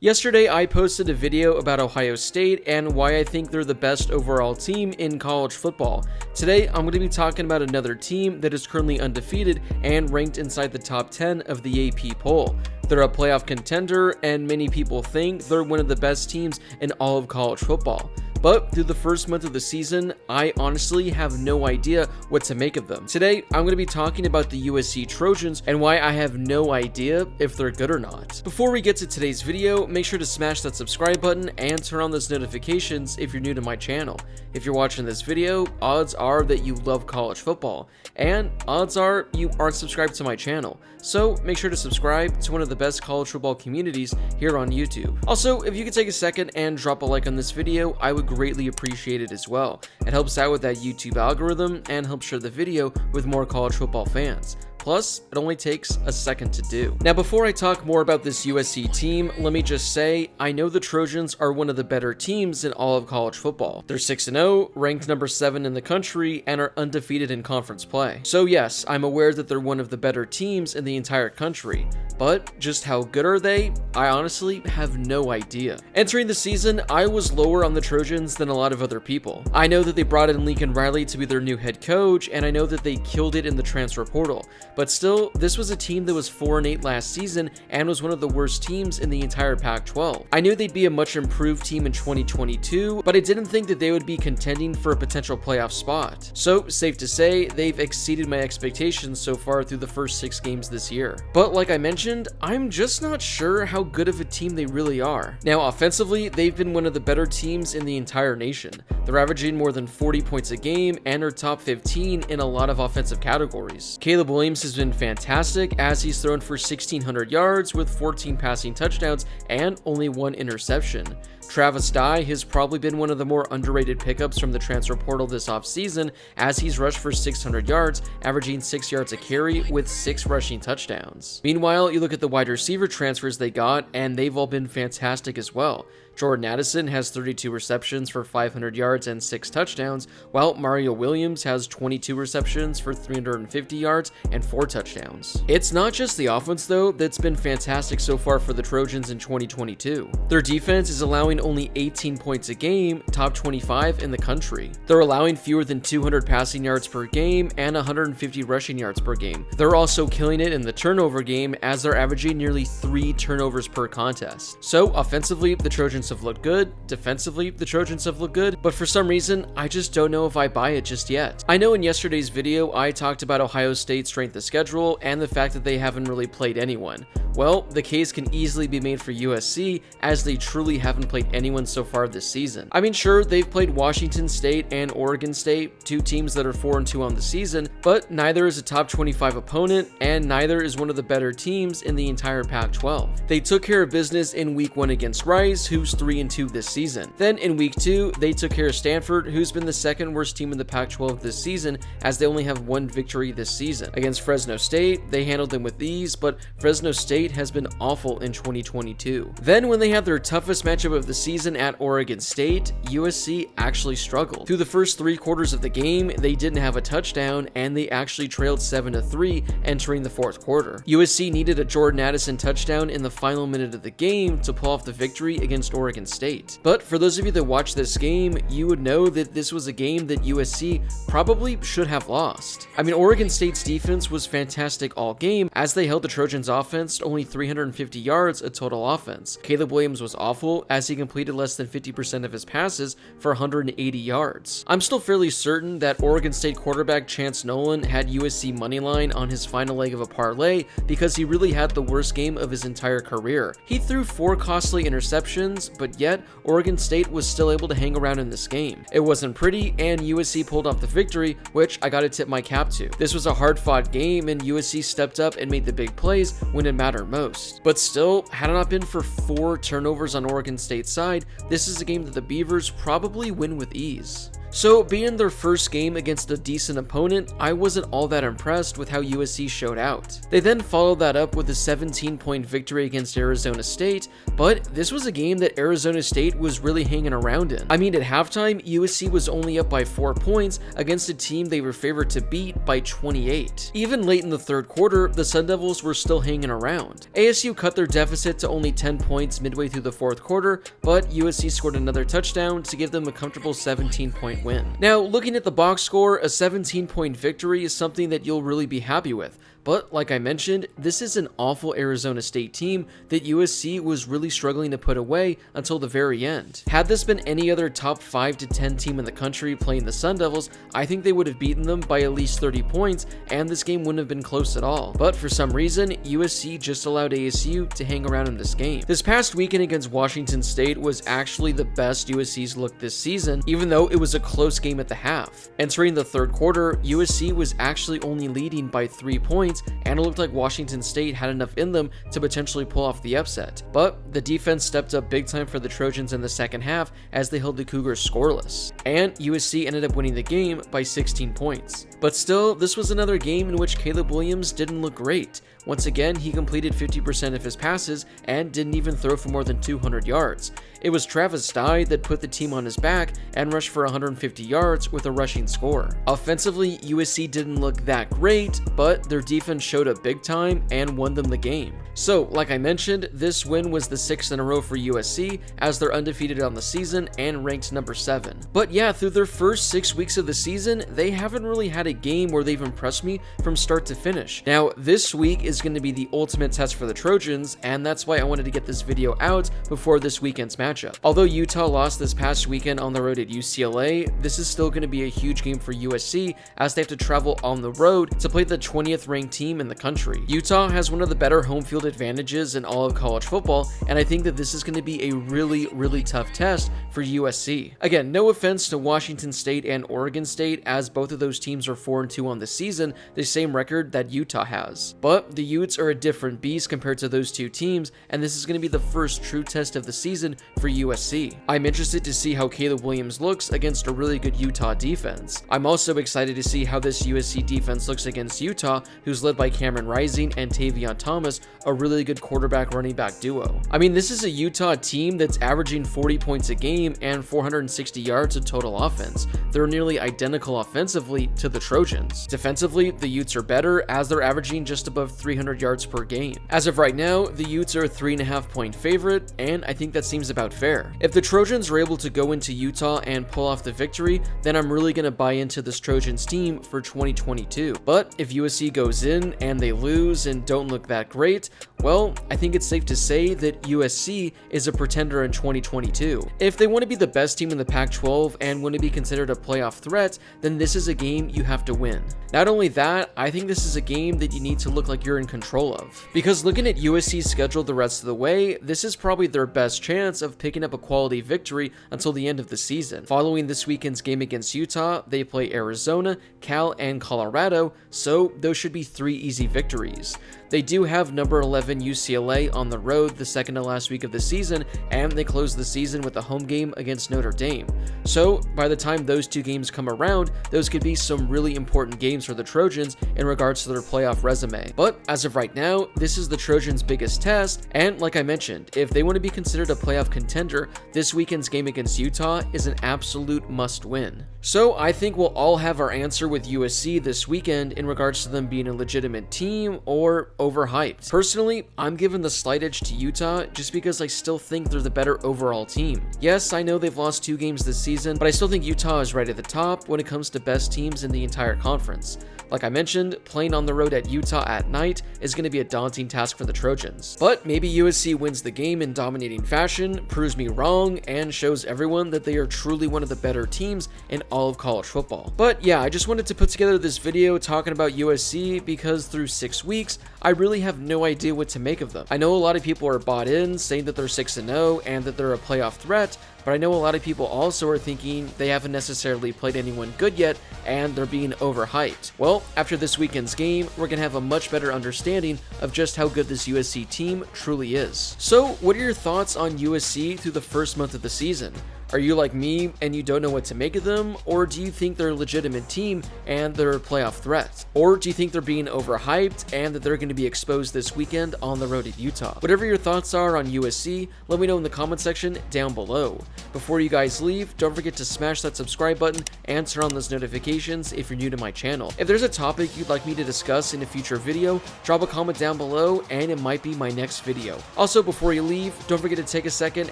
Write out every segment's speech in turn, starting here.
Yesterday, I posted a video about Ohio State and why I think they're the best overall team in college football. Today, I'm going to be talking about another team that is currently undefeated and ranked inside the top 10 of the AP poll. They're a playoff contender, and many people think they're one of the best teams in all of college football. But through the first month of the season, I honestly have no idea what to make of them. Today, I'm going to be talking about the USC Trojans and why I have no idea if they're good or not. Before we get to today's video, make sure to smash that subscribe button and turn on those notifications if you're new to my channel. If you're watching this video, odds are that you love college football, and odds are you aren't subscribed to my channel. So make sure to subscribe to one of the best college football communities here on YouTube. Also, if you could take a second and drop a like on this video, I would greatly appreciate it as well. It helps out with that YouTube algorithm and helps share the video with more college football fans. Plus, it only takes a second to do. Now, before I talk more about this USC team, let me just say, I know the Trojans are one of the better teams in all of college football. They're 6-0, ranked number 7 in the country, and are undefeated in conference play. So yes, I'm aware that they're one of the better teams in the entire country. But just how good are they? I honestly have no idea. Entering the season, I was lower on the Trojans than a lot of other people. I know that they brought in Lincoln Riley to be their new head coach, and I know that they killed it in the transfer portal. But still, this was a team that was 4-8 last season and was one of the worst teams in the entire Pac-12. I knew they'd be a much improved team in 2022, but I didn't think that they would be contending for a potential playoff spot. So, safe to say, they've exceeded my expectations so far through the first 6 games this year. But like I mentioned, I'm just not sure how good of a team they really are. Now, offensively, they've been one of the better teams in the entire nation. They're averaging more than 40 points a game and are top 15 in a lot of offensive categories. Caleb Williams has been fantastic as he's thrown for 1,600 yards with 14 passing touchdowns and only 1 interception. Travis Dye has probably been one of the more underrated pickups from the transfer portal this offseason as he's rushed for 600 yards, averaging 6 yards a carry with 6 rushing touchdowns. Meanwhile, you look at the wide receiver transfers they got, and they've all been fantastic as well. Jordan Addison has 32 receptions for 500 yards and 6 touchdowns, while Mario Williams has 22 receptions for 350 yards and 4 touchdowns. It's not just the offense, though, that's been fantastic so far for the Trojans in 2022. Their defense is allowing only 18 points a game, top 25 in the country. They're allowing fewer than 200 passing yards per game and 150 rushing yards per game. They're also killing it in the turnover game as they're averaging nearly 3 turnovers per contest. So offensively, the Trojans have looked good. Defensively, the Trojans have looked good, but for some reason, I just don't know if I buy it just yet. I know in yesterday's video, I talked about Ohio State's strength of schedule and the fact that they haven't really played anyone. Well, the case can easily be made for USC as they truly haven't played anyone so far this season. I mean, sure, they've played Washington State and Oregon State, 2 teams that are 4-2 on the season, but neither is a top 25 opponent and neither is one of the better teams in the entire Pac-12. They took care of business in week 1 against Rice, who's 3-2 this season. Then in week 2, they took care of Stanford, who's been the second worst team in the Pac-12 this season as they only have 1 victory this season. Against Fresno State, they handled them with ease, but Fresno State has been awful in 2022. Then when they had their toughest matchup of the season at Oregon State, USC actually struggled. Through the first 3 quarters of the game, they didn't have a touchdown and they actually trailed 7-3 entering the 4th quarter. USC needed a Jordan Addison touchdown in the final minute of the game to pull off the victory against Oregon State. But for those of you that watched this game, you would know that this was a game that USC probably should have lost. I mean, Oregon State's defense was fantastic all game as they held the Trojans offense to only 350 yards of total offense. Caleb Williams was awful as he completed less than 50% of his passes for 180 yards. I'm still fairly certain that Oregon State quarterback Chance Nolan had USC moneyline on his final leg of a parlay because he really had the worst game of his entire career. He threw 4 costly interceptions, but yet Oregon State was still able to hang around in this game. It wasn't pretty, and USC pulled off the victory, which I gotta tip my cap to. This was a hard-fought game, and USC stepped up and made the big plays when it mattered most. But still, had it not been for 4 turnovers on Oregon State's side, this is a game that the Beavers probably win with ease. So being their first game against a decent opponent, I wasn't all that impressed with how USC showed out. They then followed that up with a 17-point victory against Arizona State, but this was a game that Arizona State was really hanging around in. I mean, at halftime, USC was only up by 4 points against a team they were favored to beat by 28. Even late in the third quarter, the Sun Devils were still hanging around. ASU cut their deficit to only 10 points midway through the fourth quarter, but USC scored another touchdown to give them a comfortable 17-point win. Now, looking at the box score, a 17-point victory is something that you'll really be happy with. But like I mentioned, this is an awful Arizona State team that USC was really struggling to put away until the very end. Had this been any other top 5 to 10 team in the country playing the Sun Devils, I think they would have beaten them by at least 30 points and this game wouldn't have been close at all. But for some reason, USC just allowed ASU to hang around in this game. This past weekend against Washington State was actually the best USC's looked this season, even though it was a close game at the half. Entering the third quarter, USC was actually only leading by 3 points, and it looked like Washington State had enough in them to potentially pull off the upset. But the defense stepped up big time for the Trojans in the second half as they held the Cougars scoreless, and USC ended up winning the game by 16 points. But still, this was another game in which Caleb Williams didn't look great. Once again, he completed 50% of his passes and didn't even throw for more than 200 yards. It was Travis Dye that put the team on his back and rushed for 150 yards with a rushing score. Offensively, USC didn't look that great, but their defense showed up big time and won them the game. So, like I mentioned, this win was the 6th in a row for USC as they're undefeated on the season and ranked number 7. But yeah, through their first 6 weeks of the season, they haven't really had a game where they've impressed me from start to finish. Now, this week is going to be the ultimate test for the Trojans, and that's why I wanted to get this video out before this weekend's matchup. Although Utah lost this past weekend on the road at UCLA, this is still going to be a huge game for USC as they have to travel on the road to play the 20th ranked team in the country. Utah has one of the better home field advantages in all of college football, and I think that this is going to be a really tough test for USC. Again, no offense to Washington State and Oregon State, as both of those teams are 4-2 on the season, the same record that Utah has. But the Utes are a different beast compared to those two teams, and this is going to be the first true test of the season for USC. I'm interested to see how Caleb Williams looks against a really good Utah defense. I'm also excited to see how this USC defense looks against Utah, who's led by Cameron Rising and Tavion Thomas, a really good quarterback running back duo. I mean, this is a Utah team that's averaging 40 points a game and 460 yards of total offense. They're nearly identical offensively to the Trojans. Defensively, the Utes are better as they're averaging just above 300 yards per game. As of right now, the Utes are a 3.5 point favorite, and I think that seems about fair. If the Trojans are able to go into Utah and pull off the victory, then I'm really going to buy into this Trojans team for 2022. But if USC goes in and they lose and don't look that great, well, I think it's safe to say that USC is a pretender in 2022. If they want to be the best team in the Pac-12 and want to be considered a playoff threat, then this is a game you have to win. Not only that, I think this is a game that you need to look like you're in control of. Because looking at USC's schedule the rest of the way, this is probably their best chance of picking up a quality victory until the end of the season. Following this weekend's game against Utah, they play Arizona, Cal, and Colorado, so those should be 3 easy victories. They do have number 11 UCLA on the road the second to last week of the season, and they close the season with a home game against Notre Dame. So by the time those 2 games come around, those could be some really important games for the Trojans in regards to their playoff resume. But as of right now, this is the Trojans' biggest test, and like I mentioned, if they want to be considered a playoff contender, this weekend's game against Utah is an absolute must-win. So I think we'll all have our answer with USC this weekend in regards to them being a legitimate team or overhyped. Personally, I'm giving the slight edge to Utah just because I still think they're the better overall team. Yes, I know they've lost 2 games this season, but I still think Utah is right at the top when it comes to best teams in the entire conference. Like I mentioned, playing on the road at Utah at night is going to be a daunting task for the Trojans. But maybe USC wins the game in dominating fashion, proves me wrong, and shows everyone that they are truly one of the better teams in all of college football. But yeah, I just wanted to put together this video talking about USC because through 6 weeks, I really have no idea what to make of them. I know a lot of people are bought in, saying that they're 6-0 and that they're a playoff threat, but I know a lot of people also are thinking they haven't necessarily played anyone good yet and they're being overhyped. Well, after this weekend's game, we're going to have a much better understanding of just how good this USC team truly is. So, what are your thoughts on USC through the first month of the season? Are you like me and you don't know what to make of them? Or do you think they're a legitimate team and they're a playoff threat? Or do you think they're being overhyped and that they're going to be exposed this weekend on the road at Utah? Whatever your thoughts are on USC, let me know in the comment section down below. Before you guys leave, don't forget to smash that subscribe button and turn on those notifications if you're new to my channel. If there's a topic you'd like me to discuss in a future video, drop a comment down below and it might be my next video. Also, before you leave, don't forget to take a second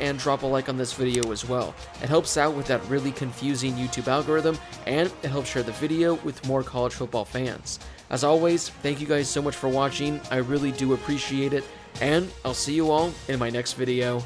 and drop a like on this video as well. It helps out with that really confusing YouTube algorithm, and it helps share the video with more college football fans. As always, thank you guys so much for watching. I really do appreciate it, and I'll see you all in my next video.